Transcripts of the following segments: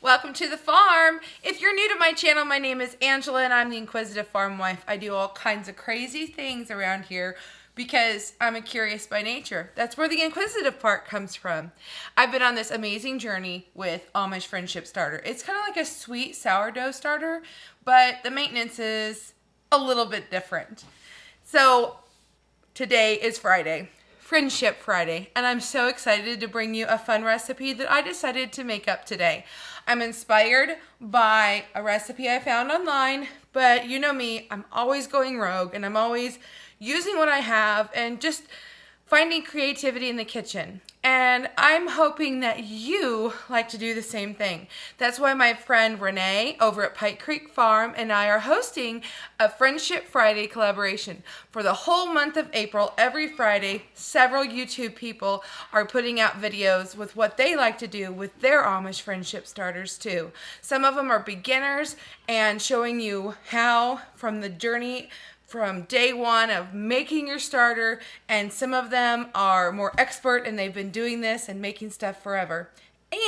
Welcome to the farm. If you're new to my channel, my name is Angela and I'm the Inquisitive Farmwife. I do all kinds of crazy things around here because I'm a curious by nature. That's where the inquisitive part comes from. I've been on this amazing journey with Amish Friendship Starter. It's kind of like a sweet sourdough starter, but the maintenance is a little bit different. So today is Friday. Friendship Friday, and I'm so excited to bring you a fun recipe that I decided to make up today. I'm inspired by a recipe I found online, but you know me, I'm always going rogue and I'm always using what I have and just finding creativity in the kitchen. And I'm hoping that you like to do the same thing. That's why my friend Renee over at Pike Creek Farm and I are hosting a Friendship Friday collaboration. For the whole month of April, every Friday, several YouTube people are putting out videos with what they like to do with their Amish friendship starters too. Some of them are beginners and showing you how from the journey from day one of making your starter, and some of them are more expert and they've been doing this and making stuff forever.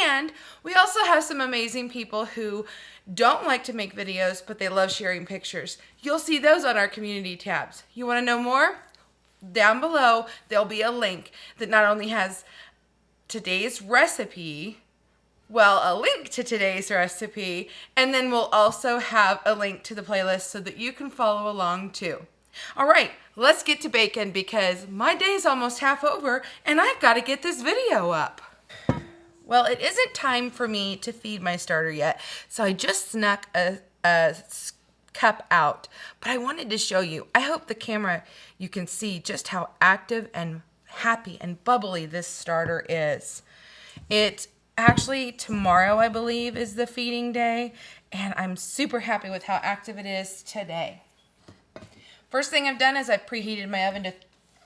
And we also have some amazing people who don't like to make videos, but they love sharing pictures. You'll see those on our community tabs. You want to know more? Down below, there'll be a link that not only has today's recipe, a link to today's recipe, and then we'll also have a link to the playlist so that you can follow along too. All right, let's get to baking because my day's almost half over and I've got to get this video up. Well, it isn't time for me to feed my starter yet, so I just snuck a cup out, but I wanted to show you. I hope the camera, you can see just how active and happy and bubbly this starter is. Actually, tomorrow, I believe, is the feeding day, and I'm super happy with how active it is today. First thing I've done is I've preheated my oven to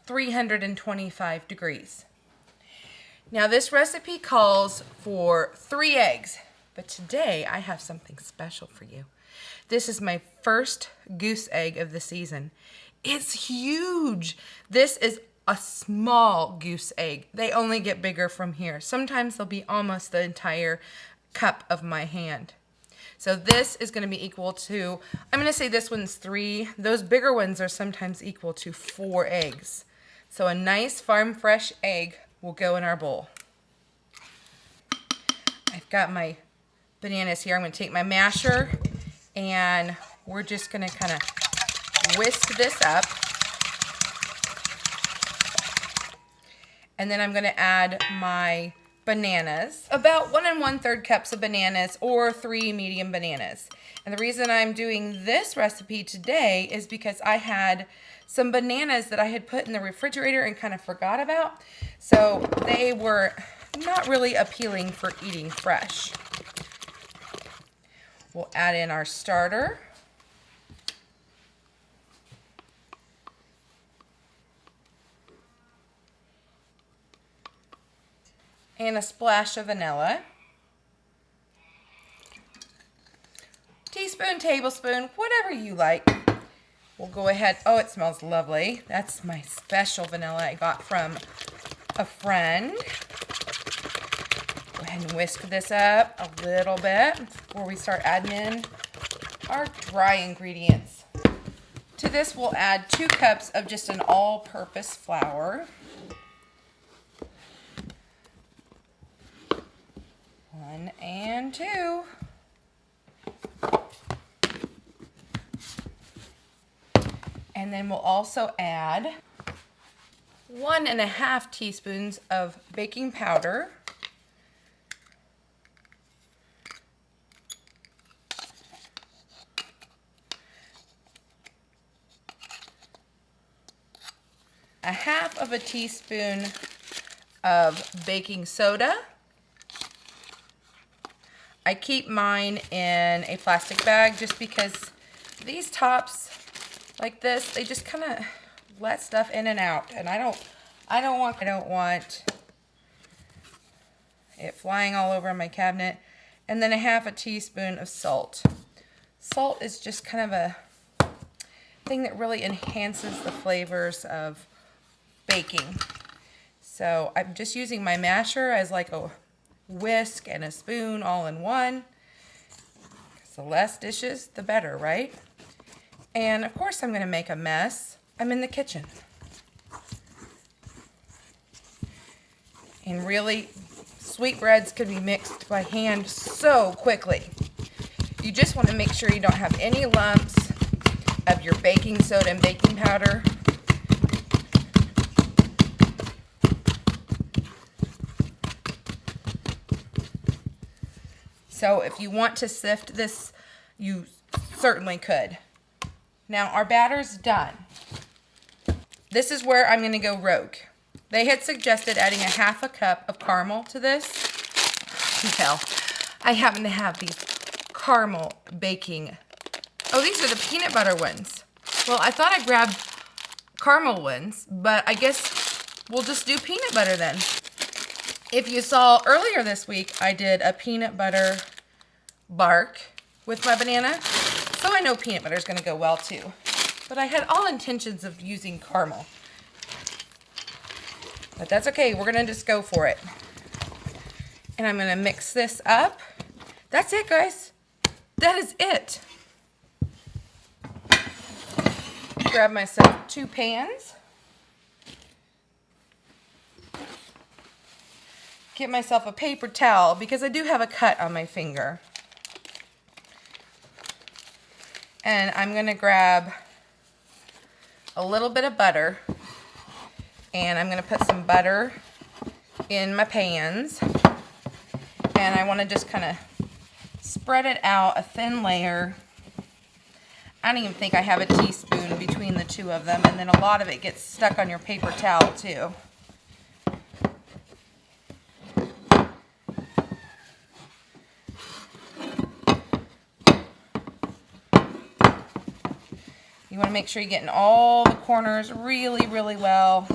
325 degrees. Now, this recipe calls for 3 eggs, but today I have something special for you. This is my first goose egg of the season. It's huge. This is a small goose egg. They only get bigger from here. Sometimes they'll be almost the entire cup of my hand. So this is going to be equal to, I'm going to say this one's 3. Those bigger ones are sometimes equal to 4 eggs. So a nice farm fresh egg will go in our bowl. I've got my bananas here. I'm going to take my masher and we're just going to kind of whisk this up. And then I'm going to add my bananas, about 1 1/3 cups of bananas or 3 medium bananas. And the reason I'm doing this recipe today is because I had some bananas that I had put in the refrigerator and kind of forgot about. So they were not really appealing for eating fresh. We'll add in our starter. And a splash of vanilla. Teaspoon, tablespoon, whatever you like. We'll go ahead. Oh, it smells lovely. That's my special vanilla I got from a friend. Go ahead and whisk this up a little bit before we start adding in our dry ingredients. To this, we'll add 2 cups of just an all-purpose flour. 1 and 2. And then we'll also add 1 1/2 teaspoons of baking powder. A 1/2 teaspoon of baking soda. I keep mine in a plastic bag just because these tops like this, they just kind of let stuff in and out, and I don't want it flying all over my cabinet. And then a 1/2 teaspoon of salt. Salt is just kind of a thing that really enhances the flavors of baking. So I'm just using my masher as like a whisk and a spoon all in one. The less dishes, the better, right? And of course I'm going to make a mess. I'm in the kitchen. And really, sweetbreads can be mixed by hand so quickly. You just want to make sure you don't have any lumps of your baking soda and baking powder. So if you want to sift this, you certainly could. Now our batter's done. This is where I'm going to go rogue. They had suggested adding a half a cup of caramel to this. Well, I happen to have these caramel baking. Oh, these are the peanut butter ones. Well, I thought I grabbed caramel ones, but I guess we'll just do peanut butter then. If you saw earlier this week, I did a peanut butter bark with my banana. So I know peanut butter is going to go well too. But I had all intentions of using caramel. But that's okay, we're going to just go for it. And I'm going to mix this up. That's it, guys. That is it. Grab myself 2 pans. Get myself a paper towel because I do have a cut on my finger. And I'm going to grab a little bit of butter. And I'm going to put some butter in my pans. And I want to just kind of spread it out, a thin layer. I don't even think I have a teaspoon between the two of them. And then a lot of it gets stuck on your paper towel too. You want to make sure you're getting all the corners really, really well.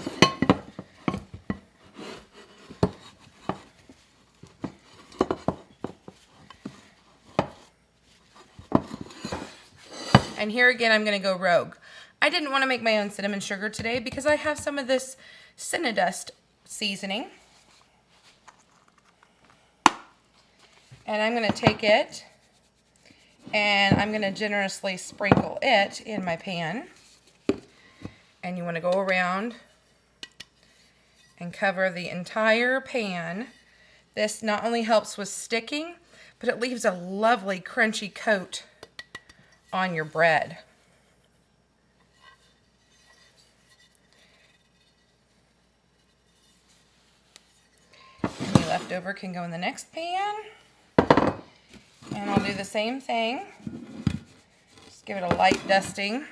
And here again, I'm going to go rogue. I didn't want to make my own cinnamon sugar today because I have some of this Cinnadust seasoning. And I'm going to take it and I'm going to generously sprinkle it in my pan. And you want to go around and cover the entire pan. This not only helps with sticking, but it leaves a lovely crunchy coat on your bread. Any leftover can go in the next pan. And I'll do the same thing. Just give it a light dusting.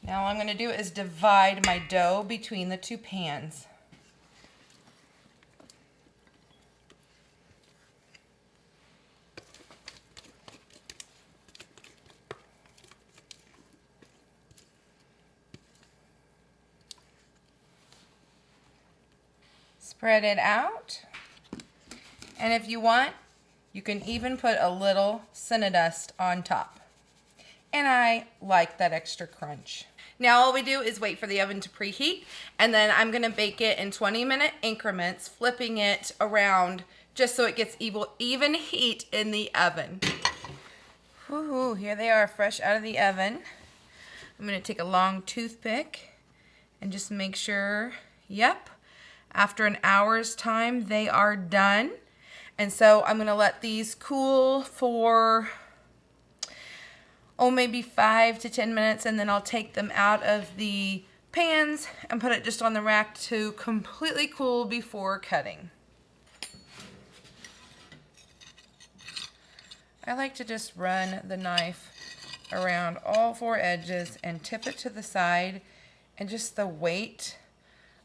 Now all I'm going to do is divide my dough between the 2 pans. Spread it out. And if you want, you can even put a little Cinnadust on top. And I like that extra crunch. Now all we do is wait for the oven to preheat, and then I'm going to bake it in 20-minute increments, flipping it around just so it gets even heat in the oven. Woohoo, here they are fresh out of the oven. I'm going to take a long toothpick and just make sure, yep, after an hour's time they are done. And so I'm going to let these cool for maybe 5 to 10 minutes, and then I'll take them out of the pans and put it just on the rack to completely cool before cutting. I like to just run the knife around all 4 edges and tip it to the side, and just the weight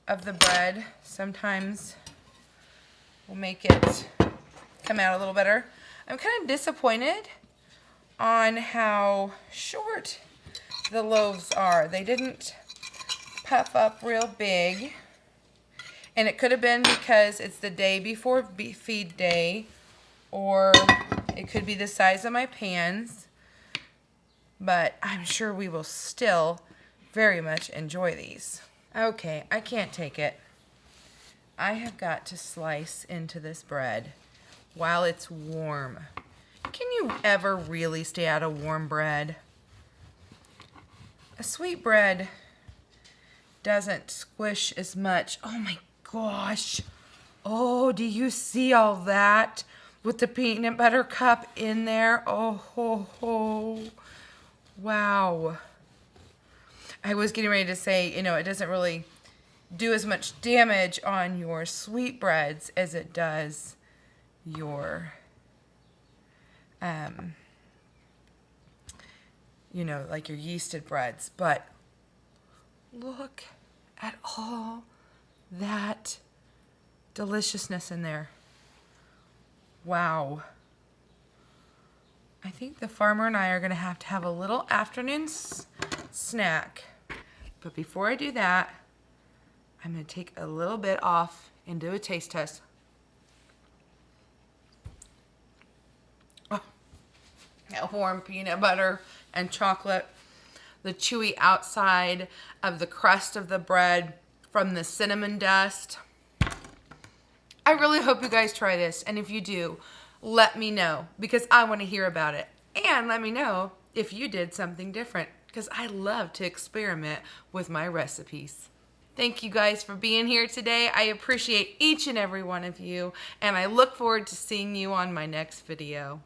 of the bread sometimes will make it come out a little better. I'm kind of disappointed on how short the loaves are. They didn't puff up real big, and it could have been because it's the day before feed day, or it could be the size of my pans, but I'm sure we will still very much enjoy these. Okay, I can't take it. I have got to slice into this bread while it's warm. Can you ever really stay out of warm bread? A sweet bread doesn't squish as much. Oh my gosh. Oh, do you see all that with the peanut butter cup in there? Oh, ho, ho. Wow. I was getting ready to say, you know, it doesn't really do as much damage on your sweetbreads as it does your, you know, like your yeasted breads. But look at all that deliciousness in there. Wow. I think the farmer and I are going to have a little afternoon snack. But before I do that, I'm going to take a little bit off and do a taste test. Oh, that warm peanut butter and chocolate. The chewy outside of the crust of the bread from the cinnamon dust. I really hope you guys try this. And if you do, let me know because I want to hear about it. And let me know if you did something different because I love to experiment with my recipes. Thank you guys for being here today. I appreciate each and every one of you, and I look forward to seeing you on my next video.